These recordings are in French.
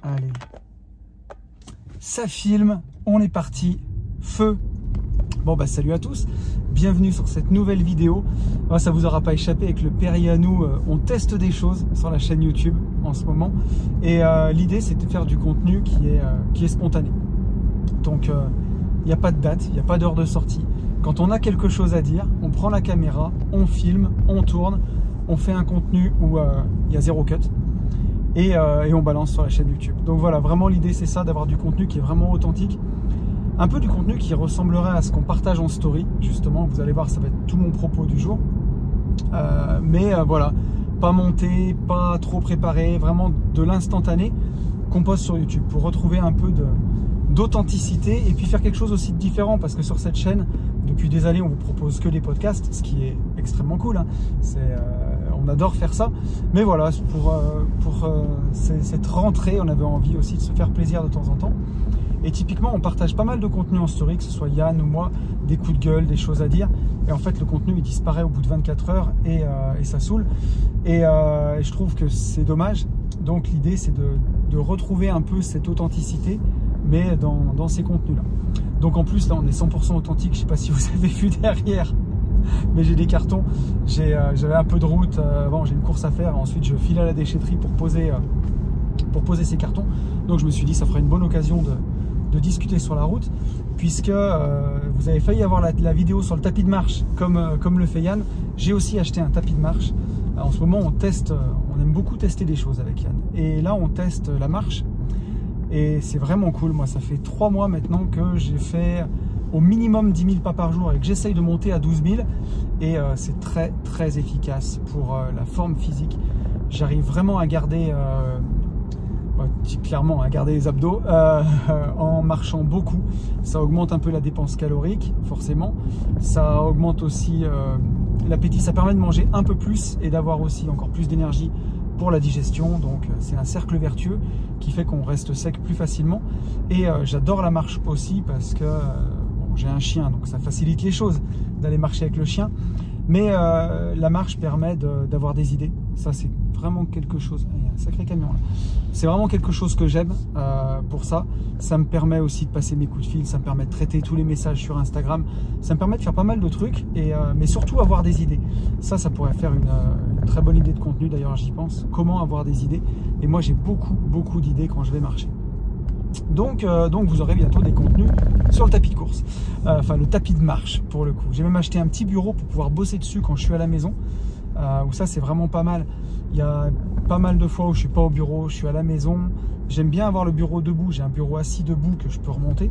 Allez. Ça filme, on est parti. Feu. Bon bah salut à tous, bienvenue sur cette nouvelle vidéo. Moi, ça vous aura pas échappé, avec le Père et nous, on teste des choses sur la chaîne YouTube en ce moment. Et l'idée c'est de faire du contenu qui est spontané. Donc il n'y a pas de date, il n'y a pas d'heure de sortie. Quand on a quelque chose à dire, on prend la caméra, on filme, on tourne, on fait un contenu où il y a zéro cut. Et on balance sur la chaîne YouTube. Donc voilà, vraiment l'idée c'est ça, d'avoir du contenu qui est vraiment authentique. Un peu du contenu qui ressemblerait à ce qu'on partage en story, justement. Vous allez voir, ça va être tout mon propos du jour. Voilà, pas monté, pas trop préparé, vraiment de l'instantané qu'on poste sur YouTube pour retrouver un peu d'authenticité et puis faire quelque chose aussi de différent, parce que sur cette chaîne, depuis des années, on vous propose que des podcasts, ce qui est extrêmement cool, hein. On adore faire ça, mais voilà, pour cette rentrée, on avait envie aussi de se faire plaisir de temps en temps. Et typiquement, on partage pas mal de contenu en story, que ce soit Yann ou moi, des coups de gueule, des choses à dire. Et en fait, le contenu, il disparaît au bout de 24 heures et ça saoule. Et je trouve que c'est dommage. Donc l'idée, c'est de retrouver un peu cette authenticité, mais dans ces contenus-là. Donc en plus, là, on est 100% authentique. Je sais pas si vous avez vu derrière, mais j'ai des cartons. J'avais un peu de route. Bon, j'ai une course à faire. Ensuite, je file à la déchetterie pour poser ces cartons. Donc je me suis dit, ça ferait une bonne occasion de discuter sur la route, puisque vous avez failli avoir la vidéo sur le tapis de marche comme le fait Yann. J'ai aussi acheté un tapis de marche. En ce moment on aime beaucoup tester des choses avec Yann, et là on teste la marche et c'est vraiment cool. Moi ça fait 3 mois maintenant que j'ai fait au minimum 10 000 pas par jour et que j'essaye de monter à 12 000, et c'est très très efficace pour la forme physique. J'arrive vraiment à garder clairement à garder les abdos en marchant beaucoup. Ça augmente un peu la dépense calorique, forcément. Ça augmente aussi l'appétit. Ça permet de manger un peu plus et d'avoir aussi encore plus d'énergie pour la digestion. Donc c'est un cercle vertueux qui fait qu'on reste sec plus facilement. Et j'adore la marche aussi parce que bon, j'ai un chien, donc ça facilite les choses d'aller marcher avec le chien. Mais la marche permet d'avoir des idées. Ça, c'est vraiment quelque chose. Il y a un sacré camion là. C'est vraiment quelque chose que j'aime pour ça. Ça me permet aussi de passer mes coups de fil. Ça me permet de traiter tous les messages sur Instagram. Ça me permet de faire pas mal de trucs. Mais surtout avoir des idées. Ça pourrait faire une très bonne idée de contenu. D'ailleurs, j'y pense. Comment avoir des idées. Et moi, j'ai beaucoup d'idées quand je vais marcher. Donc vous aurez bientôt des contenus sur le tapis de course, enfin le tapis de marche pour le coup. J'ai même acheté un petit bureau pour pouvoir bosser dessus quand je suis à la maison, où ça c'est vraiment pas mal. Il y a pas mal de fois où je suis pas au bureau, je suis à la maison. J'aime bien avoir le bureau debout, j'ai un bureau assis debout que je peux remonter.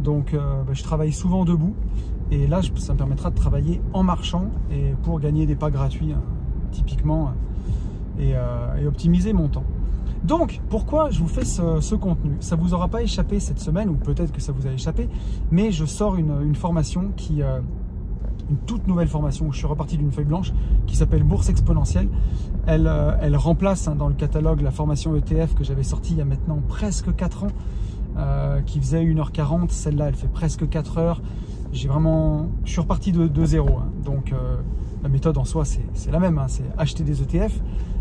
Donc je travaille souvent debout, et là ça me permettra de travailler en marchant, et pour gagner des pas gratuits, hein, typiquement, et optimiser mon temps. Donc, pourquoi je vous fais ce contenu? Ça vous aura pas échappé cette semaine, ou peut-être que ça vous a échappé, mais je sors une formation une toute nouvelle formation, où je suis reparti d'une feuille blanche, qui s'appelle Bourse Exponentielle. Elle remplace dans le catalogue la formation ETF que j'avais sortie il y a maintenant presque 4 ans, qui faisait 1h40. Celle-là, elle fait presque 4 heures. Je suis reparti de zéro, hein. Donc, la méthode en soi, c'est la même, hein. C'est acheter des ETF.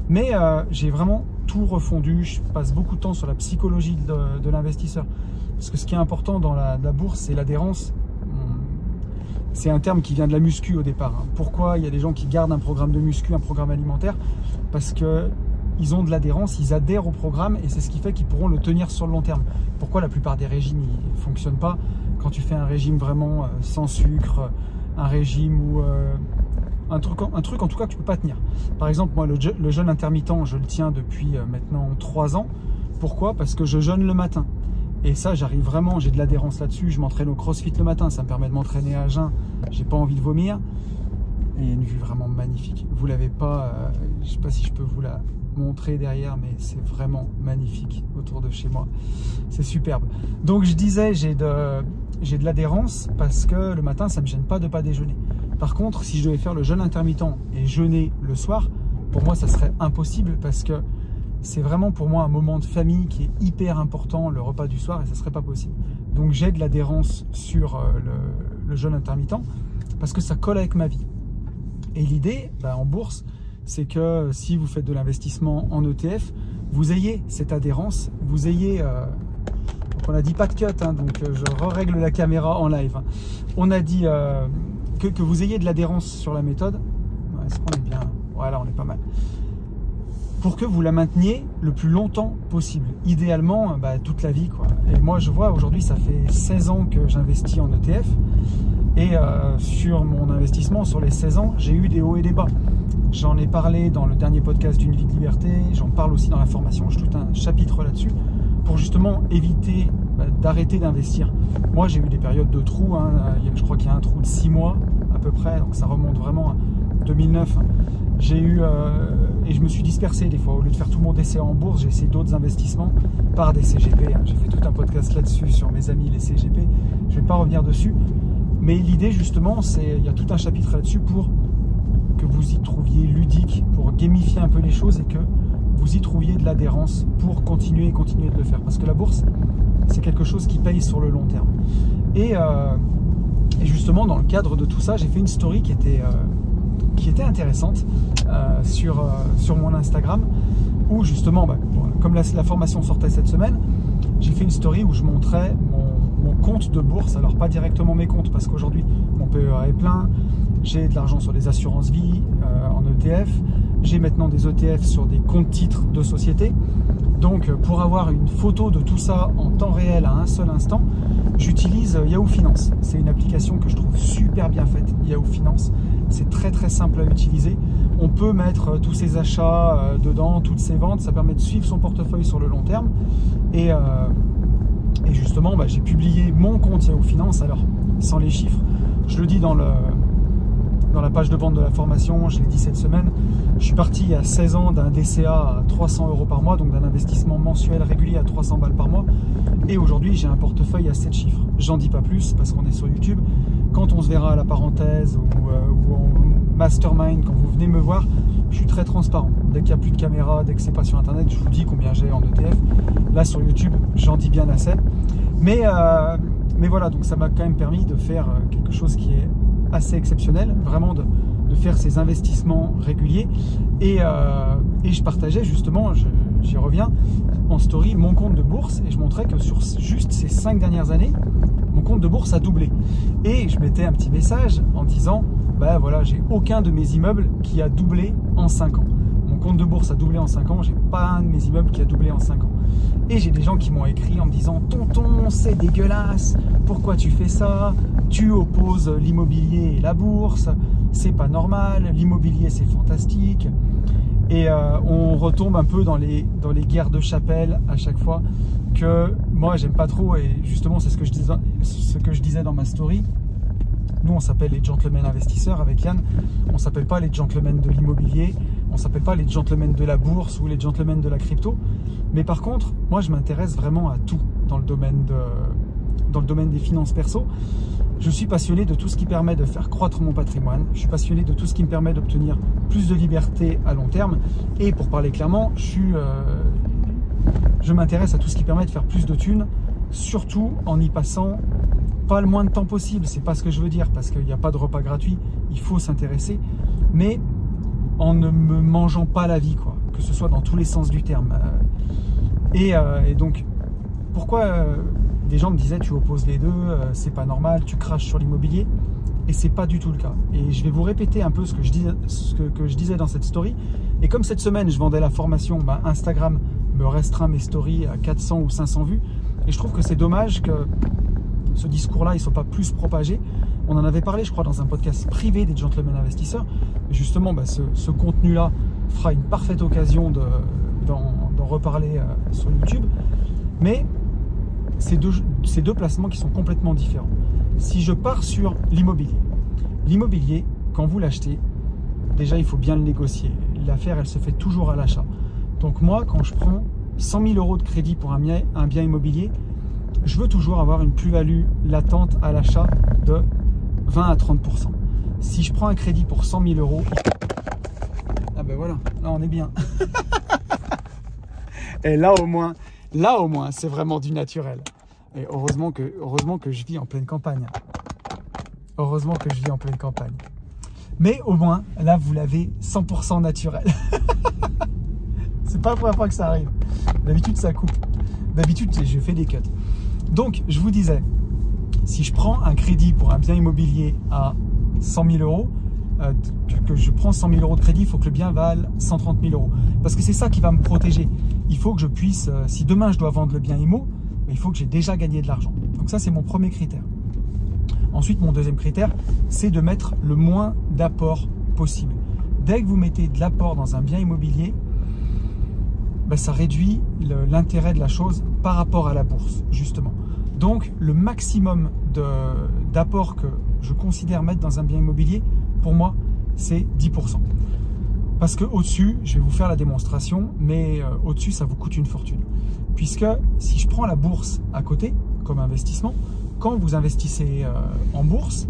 Mais j'ai vraiment tout refondu. Je passe beaucoup de temps sur la psychologie de l'investisseur. Parce que ce qui est important dans la bourse, c'est l'adhérence. C'est un terme qui vient de la muscu au départ, hein. Pourquoi il y a des gens qui gardent un programme de muscu, un programme alimentaire? Parce qu'ils ont de l'adhérence, ils adhèrent au programme, et c'est ce qui fait qu'ils pourront le tenir sur le long terme. Pourquoi la plupart des régimes ne fonctionnent pas? Quand tu fais un régime vraiment sans sucre, un régime où... un truc en tout cas que tu peux pas tenir. Par exemple, moi le jeûne intermittent, je le tiens depuis maintenant 3 ans. Pourquoi? Parce que je jeûne le matin. Et ça, j'arrive vraiment, j'ai de l'adhérence là-dessus. Je m'entraîne au CrossFit le matin, ça me permet de m'entraîner à jeun. J'ai pas envie de vomir. Et il y a une vue vraiment magnifique. Vous l'avez pas, je sais pas si je peux vous la montrer derrière, mais c'est vraiment magnifique autour de chez moi. C'est superbe. Donc je disais, j'ai de l'adhérence parce que le matin, ça me gêne pas de pas déjeuner. Par contre, si je devais faire le jeûne intermittent et jeûner le soir, pour moi, ça serait impossible, parce que c'est vraiment pour moi un moment de famille qui est hyper important, le repas du soir, et ça serait pas possible. Donc j'ai de l'adhérence sur le jeûne intermittent parce que ça colle avec ma vie. Et l'idée, en bourse, c'est que si vous faites de l'investissement en ETF, vous ayez cette adhérence, vous ayez... donc on a dit pas de cut, hein, donc je règle la caméra en live. Hein. On a dit que vous ayez de l'adhérence sur la méthode. Est-ce qu'on est bien? Voilà, on est pas mal. Pour que vous la mainteniez le plus longtemps possible. Idéalement, toute la vie, quoi. Et moi, je vois, aujourd'hui, ça fait 16 ans que j'investis en ETF. Et sur mon investissement, sur les 16 ans, j'ai eu des hauts et des bas. J'en ai parlé dans le dernier podcast d'une vie de liberté. J'en parle aussi dans la formation. Je tout un chapitre là-dessus pour justement éviter d'arrêter d'investir. Moi, j'ai eu des périodes de trous. Hein. Je crois qu'il y a un trou de 6 mois à peu près. Donc, ça remonte vraiment à 2009. J'ai eu... et je me suis dispersé des fois. Au lieu de faire tout mon essai en bourse, j'ai essayé d'autres investissements par des CGP. Hein. J'ai fait tout un podcast là-dessus sur mes amis, les CGP. Je ne vais pas revenir dessus. Mais l'idée, justement, c'est... Il y a tout un chapitre là-dessus pour que vous y trouviez ludique, pour gamifier un peu les choses et que vous y trouviez de l'adhérence pour continuer de le faire. Parce que la bourse, c'est quelque chose qui paye sur le long terme. Et justement, dans le cadre de tout ça, j'ai fait une story qui était intéressante sur mon Instagram, où justement, comme la formation sortait cette semaine, j'ai fait une story où je montrais mon compte de bourse. Alors pas directement mes comptes, parce qu'aujourd'hui, mon PEA est plein, j'ai de l'argent sur des assurances vie, en ETF, j'ai maintenant des ETF sur des comptes titres de société. Donc pour avoir une photo de tout ça en temps réel à un seul instant, j'utilise Yahoo Finance. C'est une application que je trouve super bien faite, Yahoo Finance. C'est très très simple à utiliser. On peut mettre tous ses achats dedans, toutes ses ventes. Ça permet de suivre son portefeuille sur le long terme. Et justement, j'ai publié mon compte Yahoo Finance. Alors, sans les chiffres, je le dis dans la page de vente de la formation, je l'ai dit cette semaine, je suis parti il y a 16 ans d'un DCA à 300 € par mois, donc d'un investissement mensuel régulier à 300 balles par mois. Et aujourd'hui, j'ai un portefeuille à 7 chiffres. J'en dis pas plus parce qu'on est sur YouTube. Quand on se verra à la parenthèse ou en mastermind, quand vous venez me voir, je suis très transparent. Dès qu'il n'y a plus de caméra, dès que c'est pas sur Internet, je vous dis combien j'ai en ETF. Là, sur YouTube, j'en dis bien assez. Mais voilà, donc ça m'a quand même permis de faire quelque chose qui est assez exceptionnel, vraiment de faire ces investissements réguliers. Et je partageais justement, j'y reviens, en story, mon compte de bourse, et je montrais que sur juste ces 5 dernières années, mon compte de bourse a doublé. Et je mettais un petit message en disant, voilà, j'ai aucun de mes immeubles qui a doublé en 5 ans. Mon compte de bourse a doublé en 5 ans, j'ai pas un de mes immeubles qui a doublé en 5 ans. Et j'ai des gens qui m'ont écrit en me disant, tonton, c'est dégueulasse, pourquoi tu fais ça? Tu opposes l'immobilier et la bourse, c'est pas normal, l'immobilier c'est fantastique. Et on retombe un peu dans les guerres de chapelle à chaque fois, que moi j'aime pas trop. Et justement, c'est ce que je disais dans ma story. Nous, on s'appelle les gentlemen investisseurs avec Yann. On s'appelle pas les gentlemen de l'immobilier. On s'appelle pas les gentlemen de la bourse ou les gentlemen de la crypto. Mais par contre, moi, je m'intéresse vraiment à tout dans le domaine des finances perso. Je suis passionné de tout ce qui permet de faire croître mon patrimoine. Je suis passionné de tout ce qui me permet d'obtenir plus de liberté à long terme. Et pour parler clairement, je m'intéresse à tout ce qui permet de faire plus de thunes, surtout en y passant pas le moins de temps possible. C'est pas ce que je veux dire, parce qu'il n'y a pas de repas gratuit, il faut s'intéresser, mais en ne me mangeant pas la vie, quoi, que ce soit dans tous les sens du terme. Et donc, pourquoi des gens me disaient tu opposes les deux, c'est pas normal, tu craches sur l'immobilier, et c'est pas du tout le cas. Et je vais vous répéter un peu ce que je disais dans cette story. Et comme cette semaine je vendais la formation, Instagram me restreint mes stories à 400 ou 500 vues, et je trouve que c'est dommage que ce discours-là, il ne soit pas plus propagé. On en avait parlé, je crois, dans un podcast privé des gentlemen investisseurs. Et justement, ce contenu-là fera une parfaite occasion d'en reparler sur YouTube. Mais c'est deux placements qui sont complètement différents. Si je pars sur l'immobilier, quand vous l'achetez, déjà, il faut bien le négocier. L'affaire, elle se fait toujours à l'achat. Donc moi, quand je prends 100 000 € de crédit pour un bien immobilier, je veux toujours avoir une plus-value latente à l'achat de 20 à 30%. Si je prends un crédit pour 100 000 €, ah ben voilà, là on est bien. Et là au moins, c'est vraiment du naturel. Et heureusement que je vis en pleine campagne. Heureusement que je vis en pleine campagne. Mais au moins, là vous l'avez 100% naturel. C'est pas la première fois que ça arrive. D'habitude, ça coupe. D'habitude, je fais des cuts. Donc, je vous disais, si je prends un crédit pour un bien immobilier à 100 000 euros, que je prends 100 000 euros de crédit, il faut que le bien vale 130 000 euros. Parce que c'est ça qui va me protéger. Il faut que je puisse, si demain je dois vendre le bien immo, il faut que j'ai déjà gagné de l'argent. Donc ça, c'est mon premier critère. Ensuite, mon deuxième critère, c'est de mettre le moins d'apport possible. Dès que vous mettez de l'apport dans un bien immobilier, ça réduit l'intérêt de la chose par rapport à la bourse, justement. Donc, le maximum d'apport que je considère mettre dans un bien immobilier, pour moi, c'est 10%. Parce qu'au-dessus, je vais vous faire la démonstration, mais au-dessus, ça vous coûte une fortune. Puisque si je prends la bourse à côté, comme investissement, quand vous investissez en bourse,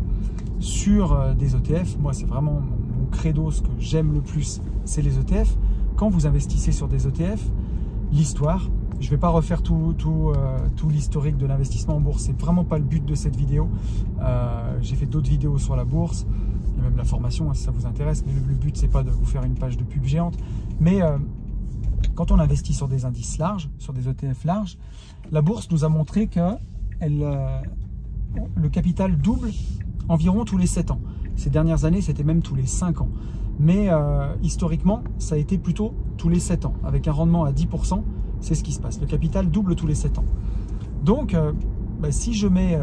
sur des ETF, moi c'est vraiment mon credo, ce que j'aime le plus, c'est les ETF. Quand vous investissez sur des ETF, l'histoire, je ne vais pas refaire tout l'historique de l'investissement en bourse, c'est vraiment pas le but de cette vidéo. J'ai fait d'autres vidéos sur la bourse, et même la formation si ça vous intéresse, mais le but c'est pas de vous faire une page de pub géante. Mais quand on investit sur des indices larges, sur des ETF larges, la bourse nous a montré que le capital double environ tous les 7 ans. Ces dernières années, c'était même tous les 5 ans. Mais historiquement, ça a été plutôt tous les 7 ans. Avec un rendement à 10%, c'est ce qui se passe. Le capital double tous les 7 ans. Donc, si je mets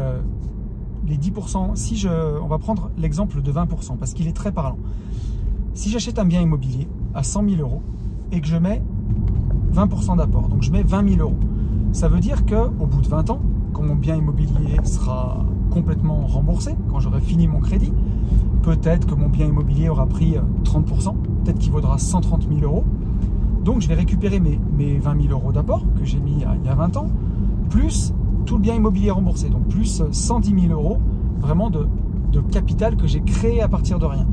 les 10%, on va prendre l'exemple de 20%, parce qu'il est très parlant. Si j'achète un bien immobilier à 100 000 euros et que je mets 20% d'apport, donc je mets 20 000 euros, ça veut dire qu'au bout de 20 ans, quand mon bien immobilier sera complètement remboursé, quand j'aurai fini mon crédit, peut-être que mon bien immobilier aura pris 30%, peut-être qu'il vaudra 130 000 euros. Donc je vais récupérer mes 20 000 euros d'apport que j'ai mis il y a 20 ans, plus tout le bien immobilier remboursé, donc plus 110 000 euros vraiment de capital que j'ai créé à partir de rien.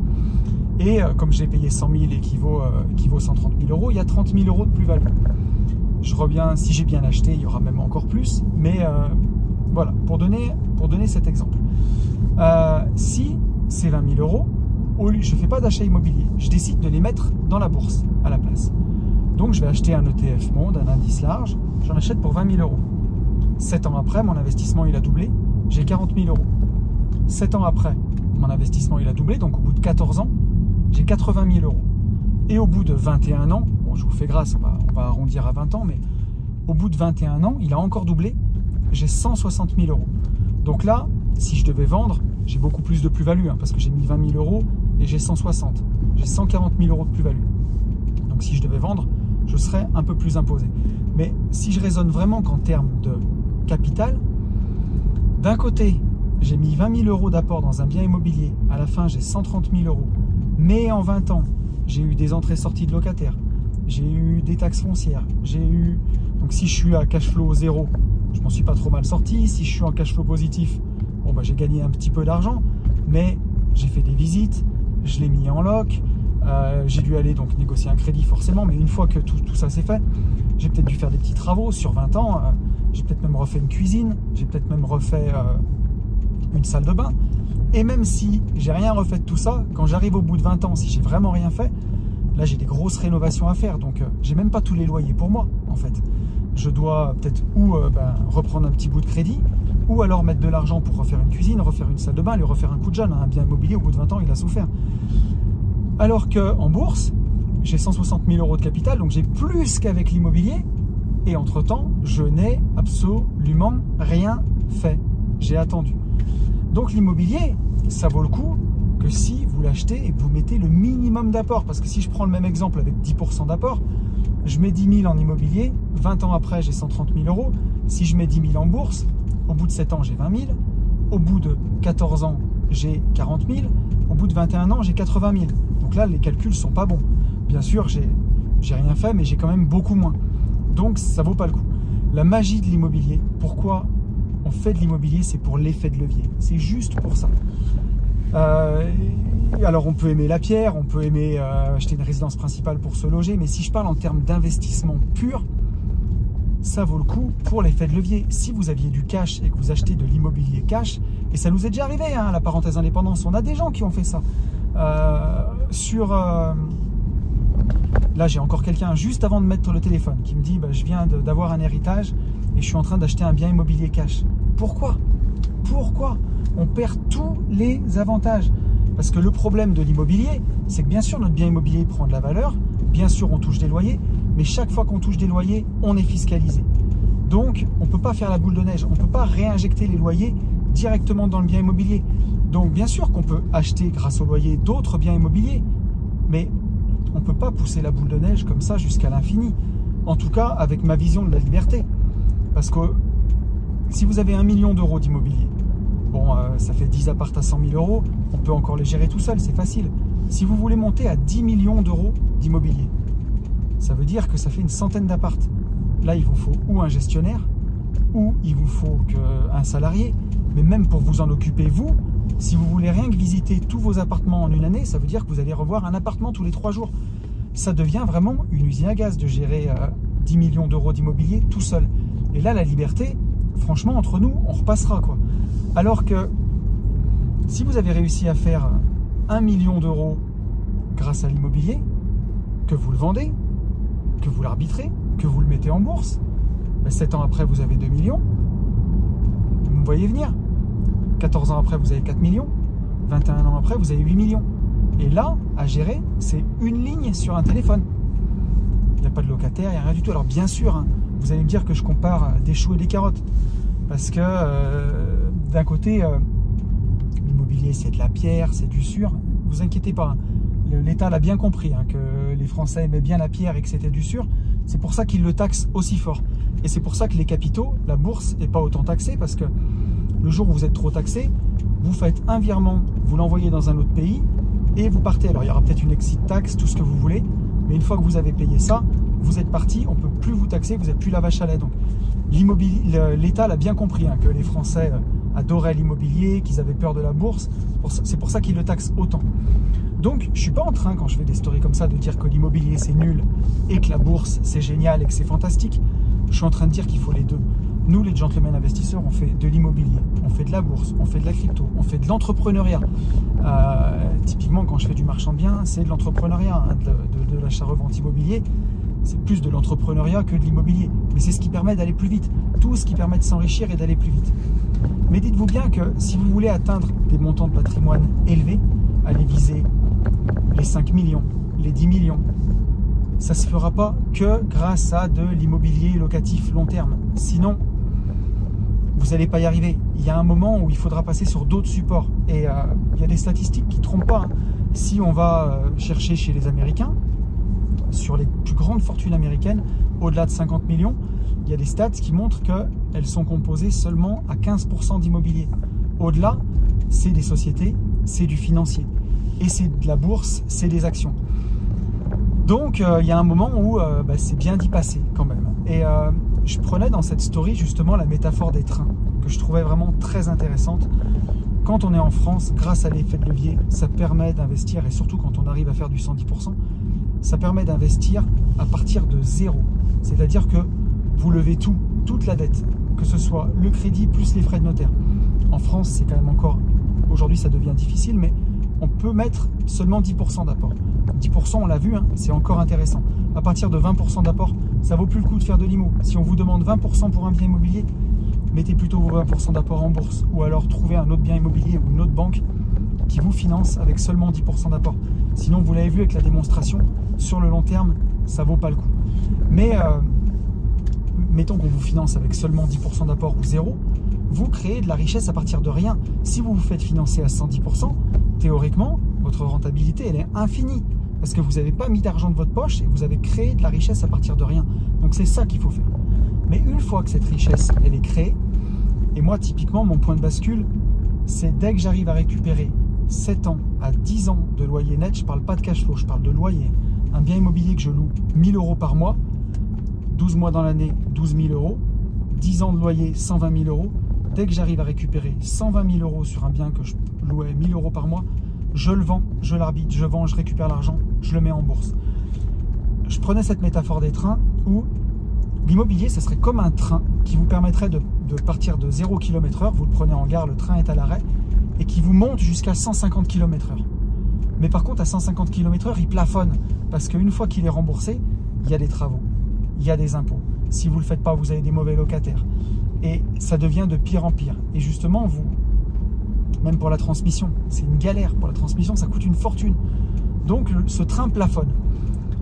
Et comme j'ai payé 100 000 et qui vaut 130 000 euros, il y a 30 000 euros de plus-value. Je reviens, si j'ai bien acheté, il y aura même encore plus, mais voilà, pour donner cet exemple. Si c'est 20 000 euros, je ne fais pas d'achat immobilier, je décide de les mettre dans la bourse à la place. Donc je vais acheter un ETF Monde, un indice large, j'en achète pour 20 000 euros. 7 ans après, mon investissement il a doublé, j'ai 40 000 euros. 7 ans après, mon investissement il a doublé, donc au bout de 14 ans, j'ai 80 000 euros. Et au bout de 21 ans, bon je vous fais grâce, on va arrondir à 20 ans, mais au bout de 21 ans, il a encore doublé, j'ai 160 000 euros. Donc là, si je devais vendre, j'ai beaucoup plus de plus-value, parce que j'ai mis 20 000 euros et j'ai 160. J'ai 140 000 euros de plus-value. Donc si je devais vendre, je serais un peu plus imposé. Mais si je raisonne vraiment qu'en termes de capital, d'un côté, j'ai mis 20 000 euros d'apport dans un bien immobilier, à la fin j'ai 130 000 euros, mais en 20 ans, j'ai eu des entrées-sorties de locataires, j'ai eu des taxes foncières, donc si je suis à cash flow zéro, je m'en suis pas trop mal sorti. Si je suis en cash flow positif, bon j'ai gagné un petit peu d'argent, mais j'ai fait des visites, je l'ai mis en loc, j'ai dû aller donc négocier un crédit forcément, mais une fois que tout ça s'est fait, j'ai peut-être dû faire des petits travaux sur 20 ans, j'ai peut-être même refait une cuisine, j'ai peut-être même refait une salle de bain, et même si j'ai rien refait de tout ça, quand j'arrive au bout de 20 ans, si j'ai vraiment rien fait, là j'ai des grosses rénovations à faire, donc j'ai même pas tous les loyers pour moi en fait. Je dois peut-être reprendre un petit bout de crédit, ou alors mettre de l'argent pour refaire une cuisine, refaire une salle de bain, lui refaire un coup de jeune. Un bien immobilier, au bout de 20 ans, il a souffert. Alors qu'en bourse, j'ai 160 000 euros de capital, donc j'ai plus qu'avec l'immobilier, et entre-temps, je n'ai absolument rien fait. J'ai attendu. Donc l'immobilier, ça vaut le coup que si vous l'achetez et que vous mettez le minimum d'apport. Parce que si je prends le même exemple avec 10% d'apport, je mets 10 000 en immobilier, 20 ans après j'ai 130 000 euros. Si je mets 10 000 en bourse, au bout de 7 ans j'ai 20 000, au bout de 14 ans j'ai 40 000, au bout de 21 ans j'ai 80 000. Donc là les calculs sont pas bons. Bien sûr j'ai rien fait, mais j'ai quand même beaucoup moins. Donc ça vaut pas le coup. La magie de l'immobilier, pourquoi on fait de l'immobilier, c'est pour l'effet de levier. C'est juste pour ça. Alors on peut aimer la pierre, on peut aimer acheter une résidence principale pour se loger, mais si je parle en termes d'investissement pur, ça vaut le coup pour l'effet de levier. Si vous aviez du cash et que vous achetez de l'immobilier cash, et ça nous est déjà arrivé, la parenthèse indépendance, on a des gens qui ont fait ça. Sur Là, j'ai encore quelqu'un juste avant de mettre le téléphone qui me dit je viens d'avoir un héritage et je suis en train d'acheter un bien immobilier cash. Pourquoi? Pourquoi? On perd tous les avantages. Parce que le problème de l'immobilier, c'est que bien sûr notre bien immobilier prend de la valeur, bien sûr on touche des loyers, mais chaque fois qu'on touche des loyers, on est fiscalisé. Donc on ne peut pas faire la boule de neige, on ne peut pas réinjecter les loyers directement dans le bien immobilier. Donc bien sûr qu'on peut acheter grâce au loyer d'autres biens immobiliers, mais on ne peut pas pousser la boule de neige comme ça jusqu'à l'infini. En tout cas avec ma vision de la liberté. Parce que si vous avez 1 million d'euros d'immobilier, bon, ça fait 10 apparts à 100 000 euros, on peut encore les gérer tout seul, c'est facile. Si vous voulez monter à 10 millions d'euros d'immobilier, ça veut dire que ça fait une centaine d'apparts. Là, il vous faut ou un gestionnaire, ou il vous faut un salarié. Mais même pour vous en occuper, vous, si vous voulez rien que visiter tous vos appartements en une année, ça veut dire que vous allez revoir un appartement tous les 3 jours. Ça devient vraiment une usine à gaz de gérer 10 millions d'euros d'immobilier tout seul. Et là, la liberté, franchement, entre nous, on repassera, quoi. Alors que si vous avez réussi à faire 1 million d'euros grâce à l'immobilier, que vous le vendez, que vous l'arbitrez, que vous le mettez en bourse, 7 ans après, vous avez 2 millions. Vous me voyez venir. 14 ans après, vous avez 4 millions. 21 ans après, vous avez 8 millions. Et là, à gérer, c'est une ligne sur un téléphone. Il n'y a pas de locataire, il n'y a rien du tout. Alors bien sûr, hein, vous allez me dire que je compare des choux et des carottes. Parce que d'un côté, l'immobilier, c'est de la pierre, c'est du sûr. Ne vous inquiétez pas, hein. L'État l'a bien compris, hein, que les Français aimaient bien la pierre et que c'était du sûr. C'est pour ça qu'ils le taxent aussi fort. Et c'est pour ça que les capitaux, la bourse, n'est pas autant taxée. Parce que le jour où vous êtes trop taxé, vous faites un virement, vous l'envoyez dans un autre pays et vous partez. Alors il y aura peut-être une exit tax, tout ce que vous voulez. Mais une fois que vous avez payé ça, vous êtes parti, on ne peut plus vous taxer, vous n'êtes plus la vache à lait. Donc l'État l'a bien compris, hein, que les Français adoraient l'immobilier, qu'ils avaient peur de la bourse. C'est pour ça qu'ils le taxent autant. Donc je ne suis pas en train, quand je fais des stories comme ça, de dire que l'immobilier c'est nul et que la bourse c'est génial et que c'est fantastique. Je suis en train de dire qu'il faut les deux. Nous, les gentlemen investisseurs, on fait de l'immobilier, on fait de la bourse, on fait de la crypto, on fait de l'entrepreneuriat. Typiquement, quand je fais du marchand de biens, c'est de l'entrepreneuriat, hein, de l'achat-revente immobilier. C'est plus de l'entrepreneuriat que de l'immobilier. Mais c'est ce qui permet d'aller plus vite. Tout ce qui permet de s'enrichir et d'aller plus vite. Mais dites-vous bien que si vous voulez atteindre des montants de patrimoine élevés, allez viser les 5 millions, les 10 millions. Ça ne se fera pas que grâce à de l'immobilier locatif long terme. Sinon, vous n'allez pas y arriver. Il y a un moment où il faudra passer sur d'autres supports. Et il y a des statistiques qui ne trompent pas, hein. Si on va chercher chez les Américains, sur les plus grandes fortunes américaines, au-delà de 50 millions, il y a des stats qui montrent qu'elles sont composées seulement à 15% d'immobilier. Au-delà, c'est des sociétés, c'est du financier. Et c'est de la bourse, c'est des actions. Donc, il y a un moment où c'est bien d'y passer quand même. Et je prenais dans cette story justement la métaphore des trains, que je trouvais vraiment très intéressante. Quand on est en France, grâce à l'effet de levier, ça permet d'investir, et surtout quand on arrive à faire du 110%, ça permet d'investir à partir de zéro. C'est-à-dire que vous levez tout, toute la dette, que ce soit le crédit plus les frais de notaire. En France, c'est quand même encore, aujourd'hui ça devient difficile, mais on peut mettre seulement 10% d'apport. 10%, on l'a vu, hein, c'est encore intéressant. À partir de 20% d'apport, ça vaut plus le coup de faire de l'IMO. Si on vous demande 20% pour un bien immobilier, mettez plutôt vos 20% d'apport en bourse, ou alors trouvez un autre bien immobilier ou une autre banque qui vous finance avec seulement 10% d'apport. Sinon, vous l'avez vu avec la démonstration, sur le long terme, ça vaut pas le coup. Mais mettons qu'on vous finance avec seulement 10% d'apport ou zéro, vous créez de la richesse à partir de rien. Si vous vous faites financer à 110%, théoriquement, votre rentabilité, elle est infinie. Parce que vous n'avez pas mis d'argent de votre poche et vous avez créé de la richesse à partir de rien. Donc c'est ça qu'il faut faire. Mais une fois que cette richesse, elle est créée, et moi typiquement, mon point de bascule, c'est dès que j'arrive à récupérer 7 ans à 10 ans de loyer net, je ne parle pas de cash flow, je parle de loyer. Un bien immobilier que je loue 1000 € par mois, 12 mois dans l'année, 12 000 €, 10 ans de loyer, 120 000 €. Dès que j'arrive à récupérer 120 000 € sur un bien que je louais 1000 € par mois, je le vends, je l'arbitre, je vends, je récupère l'argent, je le mets en bourse. Je prenais cette métaphore des trains où l'immobilier, ça serait comme un train qui vous permettrait de partir de 0 km/h, vous le prenez en gare, le train est à l'arrêt, et qui vous monte jusqu'à 150 km/h. Mais par contre, à 150 km/h, il plafonne. Parce qu'une fois qu'il est remboursé, il y a des travaux, il y a des impôts. Si vous ne le faites pas, vous avez des mauvais locataires. Et ça devient de pire en pire. Et justement, même pour la transmission, c'est une galère. Pour la transmission, ça coûte une fortune. Donc, ce train plafonne.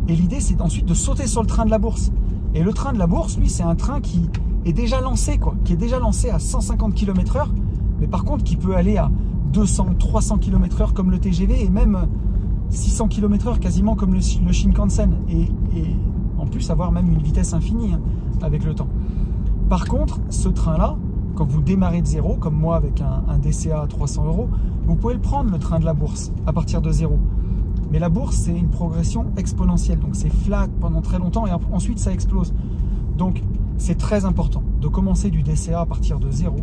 Et l'idée, c'est ensuite de sauter sur le train de la bourse. Et le train de la bourse, lui, c'est un train qui est déjà lancé, quoi. Qui est déjà lancé à 150 km/h. Mais par contre, qui peut aller à 200, 300 km/h comme le TGV et même 600 km/h quasiment comme le Shinkansen. Et en plus, avoir même une vitesse infinie avec le temps. Par contre, ce train-là, quand vous démarrez de zéro, comme moi avec un DCA à 300 €, vous pouvez le prendre, le train de la bourse, à partir de zéro. Mais la bourse, c'est une progression exponentielle. Donc, c'est flat pendant très longtemps et ensuite, ça explose. Donc, c'est très important de commencer du DCA à partir de zéro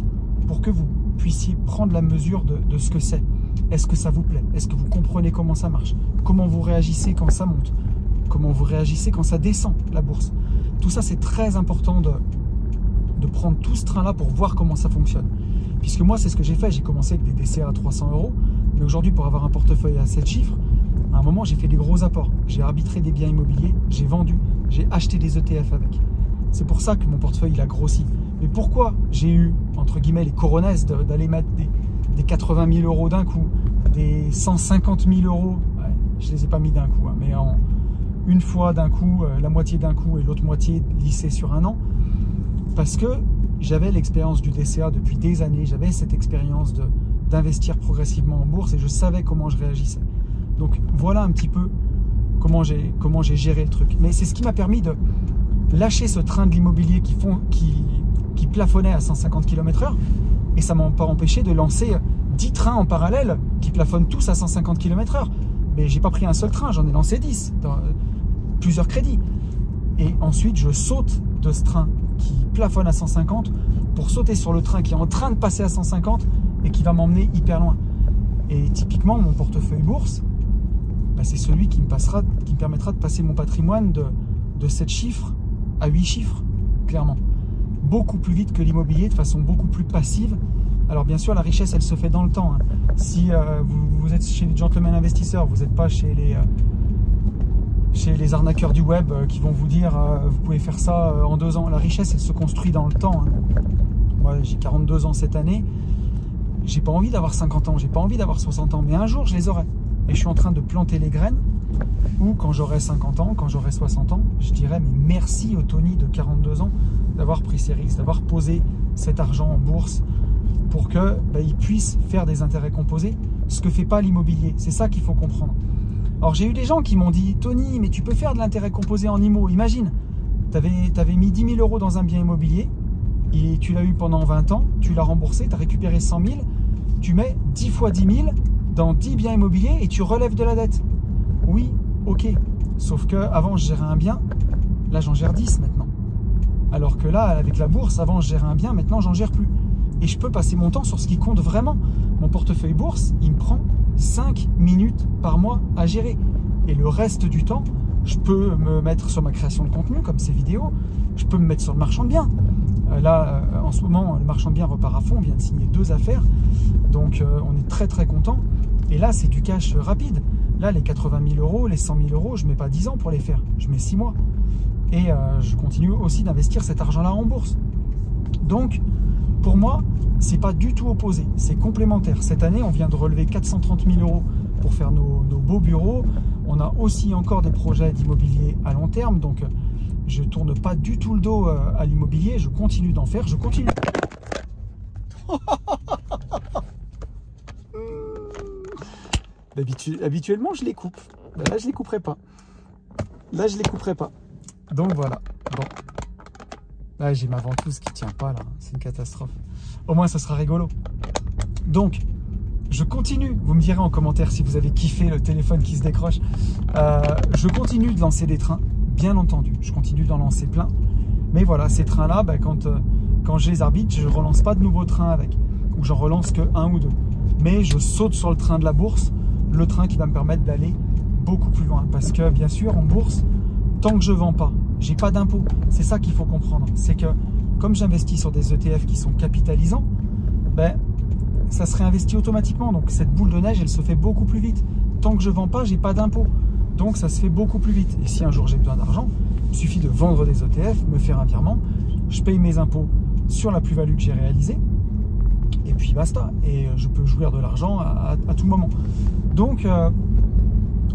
pour que vous puissiez prendre la mesure de ce que c'est. Est-ce que ça vous plaît? Est-ce que vous comprenez comment ça marche? Comment vous réagissez quand ça monte? Comment vous réagissez quand ça descend, la bourse? Tout ça, c'est très important de prendre tout ce train-là pour voir comment ça fonctionne. Puisque moi, c'est ce que j'ai fait. J'ai commencé avec des DCA à 300 €. Mais aujourd'hui, pour avoir un portefeuille à 7 chiffres, à un moment, j'ai fait des gros apports. J'ai arbitré des biens immobiliers, j'ai vendu, j'ai acheté des ETF avec. C'est pour ça que mon portefeuille, il a grossi. Mais pourquoi j'ai eu, entre guillemets, les coronesses d'aller mettre des 80 000 € d'un coup, des 150 000 €, ouais, je ne les ai pas mis d'un coup, hein, mais une fois d'un coup, la moitié d'un coup et l'autre moitié lissée sur un an. Parce que j'avais l'expérience du DCA depuis des années, j'avais cette expérience d'investir progressivement en bourse et je savais comment je réagissais. Donc voilà un petit peu comment j'ai géré le truc. Mais c'est ce qui m'a permis de lâcher ce train de l'immobilier qui plafonnait à 150 km/h et ça ne m'a pas empêché de lancer 10 trains en parallèle qui plafonnent tous à 150 km/h. Mais j'ai pas pris un seul train, j'en ai lancé 10, dans plusieurs crédits. Et ensuite, je saute de ce train qui plafonne à 150 pour sauter sur le train qui est en train de passer à 150 et qui va m'emmener hyper loin. Et typiquement, mon portefeuille bourse, bah, c'est celui qui me permettra de passer mon patrimoine de 7 chiffres à 8 chiffres, clairement. Beaucoup plus vite que l'immobilier, de façon beaucoup plus passive. Alors bien sûr, la richesse, elle se fait dans le temps. Hein. Si vous êtes chez les gentlemen investisseurs, vous n'êtes pas chez les arnaqueurs du web qui vont vous dire vous pouvez faire ça en 2 ans. La richesse, elle se construit dans le temps. Hein. Moi, j'ai 42 ans cette année. J'ai pas envie d'avoir 50 ans, j'ai pas envie d'avoir 60 ans, mais un jour, je les aurai. Et je suis en train de planter les graines où, quand j'aurai 50 ans, quand j'aurai 60 ans, je dirais mais merci au Tony de 42 ans d'avoir pris ces risques, d'avoir posé cet argent en bourse pour qu'il puisse faire des intérêts composés, ce que fait pas l'immobilier. C'est ça qu'il faut comprendre. Alors j'ai eu des gens qui m'ont dit Tony, mais tu peux faire de l'intérêt composé en IMO. Imagine, tu avais mis 10 000 € dans un bien immobilier et tu l'as eu pendant 20 ans, tu l'as remboursé, tu as récupéré 100 000, tu mets 10 fois 10 000 dans 10 biens immobiliers et tu relèves de la dette. Oui, ok. Sauf que avant je gérais un bien, là j'en gère 10 maintenant. Alors que là, avec la bourse, avant je gérais un bien, maintenant j'en gère plus. Et je peux passer mon temps sur ce qui compte vraiment. Mon portefeuille bourse, il me prend 5 minutes par mois à gérer. Et le reste du temps, je peux me mettre sur ma création de contenu, comme ces vidéos. Je peux me mettre sur le marchand de biens. Là, en ce moment, le marchand de biens repart à fond. On vient de signer 2 affaires. Donc, on est très, très content. Et là, c'est du cash rapide. Là, les 80 000 €, les 100 000 €, je ne mets pas 10 ans pour les faire. Je mets 6 mois. Et je continue aussi d'investir cet argent-là en bourse. Donc, pour moi, c'est pas du tout opposé, c'est complémentaire. Cette année, on vient de relever 430 000 € pour faire nos beaux bureaux. On a aussi encore des projets d'immobilier à long terme, donc je tourne pas du tout le dos à l'immobilier, je continue d'en faire, je continue. Habituellement, je les coupe. Là, je les couperai pas. Là, je les couperai pas. Donc voilà. Bon. Là, j'ai ma ventouse qui tient pas, là. C'est une catastrophe. Au moins, ça sera rigolo. Donc, je continue. Vous me direz en commentaire si vous avez kiffé le téléphone qui se décroche. Je continue de lancer des trains, bien entendu. Je continue d'en lancer plein. Mais voilà, ces trains-là, quand je les arbitre, je ne relance pas de nouveaux trains avec. Ou j'en relance que 1 ou 2. Mais je saute sur le train de la bourse, le train qui va me permettre d'aller beaucoup plus loin. Parce que, bien sûr, en bourse, tant que je ne vends pas, j'ai pas d'impôt. C'est ça qu'il faut comprendre. C'est que comme j'investis sur des ETF qui sont capitalisants, ça se réinvestit automatiquement. Donc cette boule de neige, elle se fait beaucoup plus vite. tant que je ne vends pas, j'ai pas d'impôt. Donc ça se fait beaucoup plus vite. Et si un jour j'ai besoin d'argent, il suffit de vendre des ETF, me faire un virement, je paye mes impôts sur la plus-value que j'ai réalisée, et puis basta. Et je peux jouir de l'argent à tout moment. Donc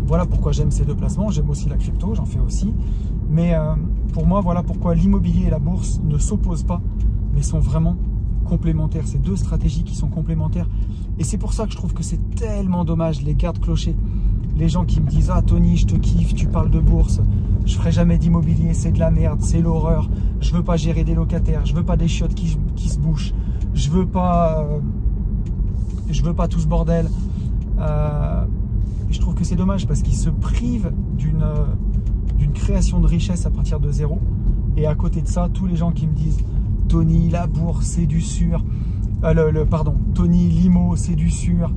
voilà pourquoi j'aime ces deux placements. J'aime aussi la crypto, j'en fais aussi. Mais pour moi, voilà pourquoi l'immobilier et la bourse ne s'opposent pas, mais sont vraiment complémentaires. C'est deux stratégies qui sont complémentaires. Et c'est pour ça que je trouve que c'est tellement dommage, les gardes-clochers. Les gens qui me disent « Ah Tony, je te kiffe, tu parles de bourse, je ferai jamais d'immobilier, c'est de la merde, c'est l'horreur, je veux pas gérer des locataires, je veux pas des chiottes qui se bouchent, je veux pas tout ce bordel. » Je trouve que c'est dommage parce qu'ils se privent d'une création de richesse à partir de zéro. Et à côté de ça, tous les gens qui me disent « Tony, la bourse, c'est du sûr. » Pardon, Tony, l'IMO, c'est du sûr.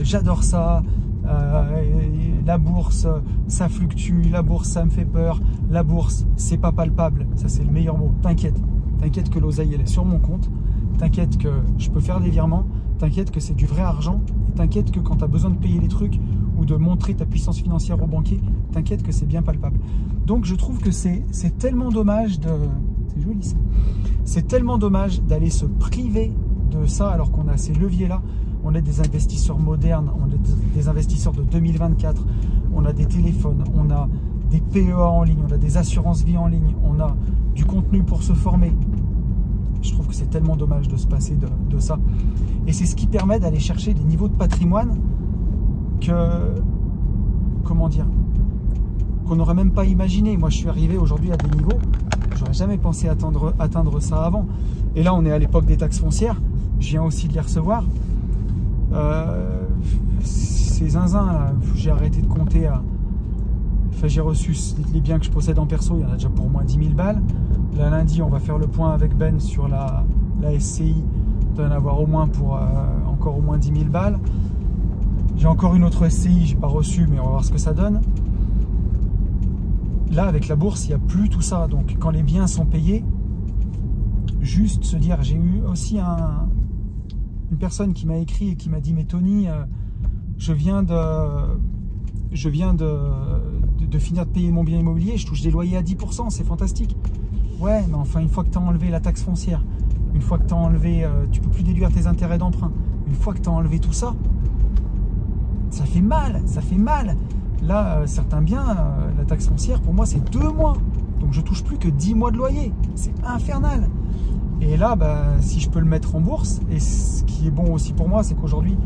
J'adore ça. La bourse, ça fluctue. La bourse, ça me fait peur. La bourse, c'est pas palpable. Ça, c'est le meilleur mot. T'inquiète. T'inquiète que l'oseille, elle est sur mon compte. T'inquiète que je peux faire des virements. T'inquiète que c'est du vrai argent. Et t'inquiète que quand tu as besoin de payer les trucs ou de montrer ta puissance financière au banquier, t'inquiète que c'est bien palpable. Donc, je trouve que c'est tellement dommage de... C'est joli ça. C'est tellement dommage d'aller se priver de ça alors qu'on a ces leviers-là. On est des investisseurs modernes, on est des investisseurs de 2024, on a des téléphones, on a des PEA en ligne, on a des assurances vie en ligne, on a du contenu pour se former. Je trouve que c'est tellement dommage de se passer de ça. Et c'est ce qui permet d'aller chercher des niveaux de patrimoine que, comment dire, qu'on n'aurait même pas imaginé. Moi, je suis arrivé aujourd'hui à des niveaux, j'aurais jamais pensé atteindre ça avant. Et là, on est à l'époque des taxes foncières. Je viens aussi de les recevoir. Ces zinzins, là, j'ai arrêté de compter à... Enfin, j'ai reçu les biens que je possède en perso, il y en a déjà pour au moins 10 000 balles. Là, lundi, on va faire le point avec Ben sur la SCI. Il doit en avoir au moins pour encore au moins 10 000 balles. J'ai encore une autre SCI, j'ai pas reçu, mais on va voir ce que ça donne. Là, avec la bourse, il n'y a plus tout ça. Donc, quand les biens sont payés, juste se dire, j'ai eu aussi une personne qui m'a écrit et qui m'a dit, mais Tony, je viens de finir de payer mon bien immobilier, je touche des loyers à 10%, c'est fantastique. Ouais, mais enfin, une fois que tu as enlevé la taxe foncière, une fois que tu as enlevé, tu peux plus déduire tes intérêts d'emprunt, une fois que tu as enlevé tout ça, ça fait mal, ça fait mal. Là, certains biens, la taxe foncière, pour moi, c'est 2 mois. Donc, je touche plus que 10 mois de loyer. C'est infernal. Et là, si je peux le mettre en bourse, et ce qui est bon aussi pour moi, c'est qu'aujourd'hui,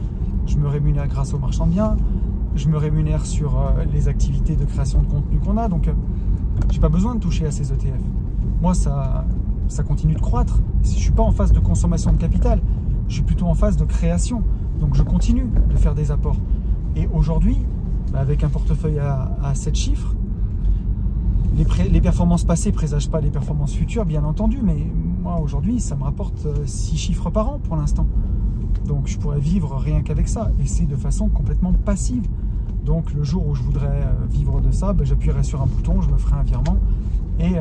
je me rémunère grâce aux marchands de biens, je me rémunère sur les activités de création de contenu qu'on a, donc j'ai pas besoin de toucher à ces ETF. Moi, ça continue de croître. Je suis pas en phase de consommation de capital, je suis plutôt en phase de création. Donc, je continue de faire des apports. Et aujourd'hui, avec un portefeuille à 7 chiffres, les performances passées ne présagent pas les performances futures, bien entendu, mais moi, aujourd'hui, ça me rapporte 6 chiffres par an pour l'instant. Donc, je pourrais vivre rien qu'avec ça, et c'est de façon complètement passive. Donc, le jour où je voudrais vivre de ça, j'appuierai sur un bouton, je me ferai un virement, et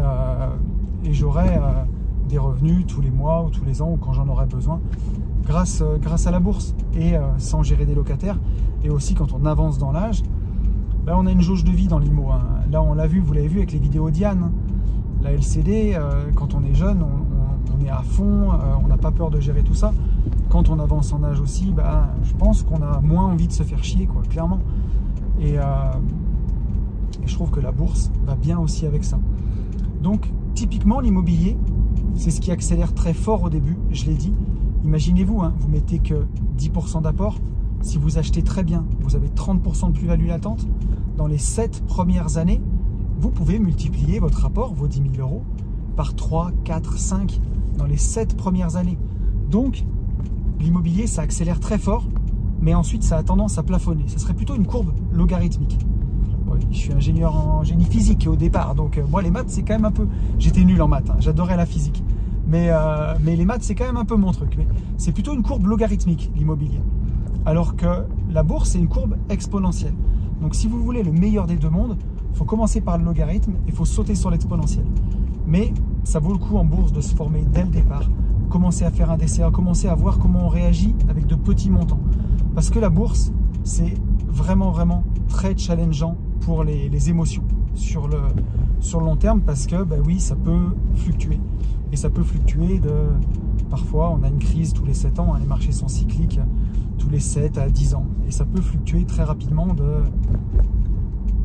j'aurai des revenus tous les mois ou tous les ans, ou quand j'en aurai besoin, grâce à la bourse, et sans gérer des locataires. Et aussi, quand on avance dans l'âge, on a une jauge de vie dans l'IMO. Hein. Là, on l'a vu, vous l'avez vu avec les vidéos d'Yann. La LCD, quand on est jeune, on est à fond, on n'a pas peur de gérer tout ça. Quand on avance en âge aussi, je pense qu'on a moins envie de se faire chier, quoi, clairement. Et je trouve que la bourse va bien aussi avec ça. Donc, typiquement, l'immobilier, c'est ce qui accélère très fort au début, je l'ai dit. Imaginez-vous, hein, vous mettez que 10% d'apport. Si vous achetez très bien, vous avez 30% de plus-value latente. Dans les 7 premières années, vous pouvez multiplier votre apport, vos 10 000 euros, par 3, 4, 5 dans les 7 premières années. Donc, l'immobilier, ça accélère très fort, mais ensuite, ça a tendance à plafonner. Ça serait plutôt une courbe logarithmique. Oui, je suis ingénieur en génie physique au départ, donc moi, les maths, c'est quand même un peu... J'étais nul en maths, hein, j'adorais la physique. Mais les maths, c'est quand même un peu mon truc. Mais c'est plutôt une courbe logarithmique, l'immobilier. Alors que la bourse, c'est une courbe exponentielle. Donc, si vous voulez le meilleur des deux mondes, il faut commencer par le logarithme et il faut sauter sur l'exponentielle. Mais ça vaut le coup en bourse de se former dès le départ, commencer à faire un DCA, commencer à voir comment on réagit avec de petits montants. Parce que la bourse, c'est vraiment très challengeant pour les émotions sur le long terme, parce que oui, ça peut fluctuer. Et ça peut fluctuer parfois on a une crise tous les 7 ans, hein, les marchés sont cycliques tous les 7 à 10 ans. Et ça peut fluctuer très rapidement de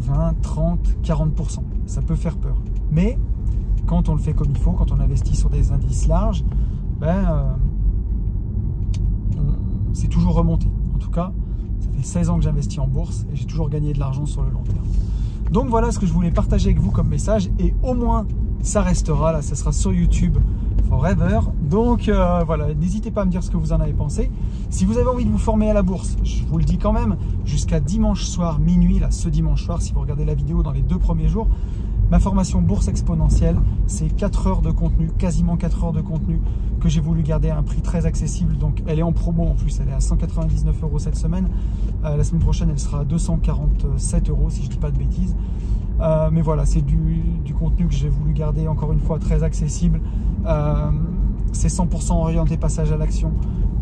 20, 30, 40%. Ça peut faire peur. Mais quand on le fait comme il faut, quand on investit sur des indices larges, c'est toujours remonté. En tout cas, ça fait 16 ans que j'investis en bourse et j'ai toujours gagné de l'argent sur le long terme. Donc voilà ce que je voulais partager avec vous comme message, et au moins ça restera là, ça sera sur YouTube forever. Donc voilà, n'hésitez pas à me dire ce que vous en avez pensé. Si vous avez envie de vous former à la bourse, je vous le dis quand même, jusqu'à dimanche soir minuit, là, ce dimanche soir, si vous regardez la vidéo dans les 2 premiers jours, ma formation bourse exponentielle, c'est 4 heures de contenu, quasiment 4 heures de contenu que j'ai voulu garder à un prix très accessible. Donc elle est en promo en plus, elle est à 199 € cette semaine. La semaine prochaine, elle sera à 247 € si je ne dis pas de bêtises. Mais voilà, c'est du contenu que j'ai voulu garder encore une fois très accessible. C'est 100% orienté passage à l'action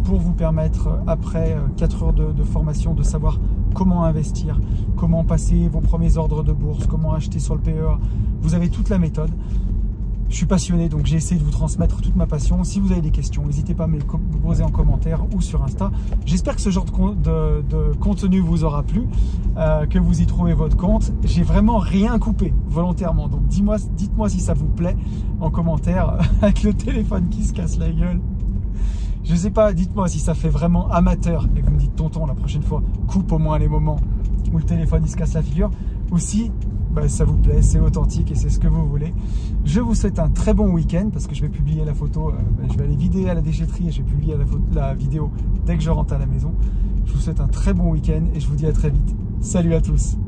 pour vous permettre, après 4 heures de formation, de savoir comment investir, comment passer vos premiers ordres de bourse, comment acheter sur le PEA. Vous avez toute la méthode. Je suis passionné, donc j'ai essayé de vous transmettre toute ma passion. Si vous avez des questions, n'hésitez pas à me les poser en commentaire ou sur Insta. J'espère que ce genre de contenu vous aura plu, que vous y trouvez votre compte. J'ai vraiment rien coupé volontairement, donc dites-moi si ça vous plaît en commentaire avec le téléphone qui se casse la gueule. Je sais pas, dites-moi si ça fait vraiment amateur et vous me dites tonton, la prochaine fois, coupe au moins les moments où le téléphone il se casse la figure, ou si ça vous plaît, c'est authentique et c'est ce que vous voulez. Je vous souhaite un très bon week-end, parce que je vais publier la photo, je vais aller vider à la déchetterie et je vais publier la vidéo dès que je rentre à la maison. Je vous souhaite un très bon week-end et je vous dis à très vite. Salut à tous!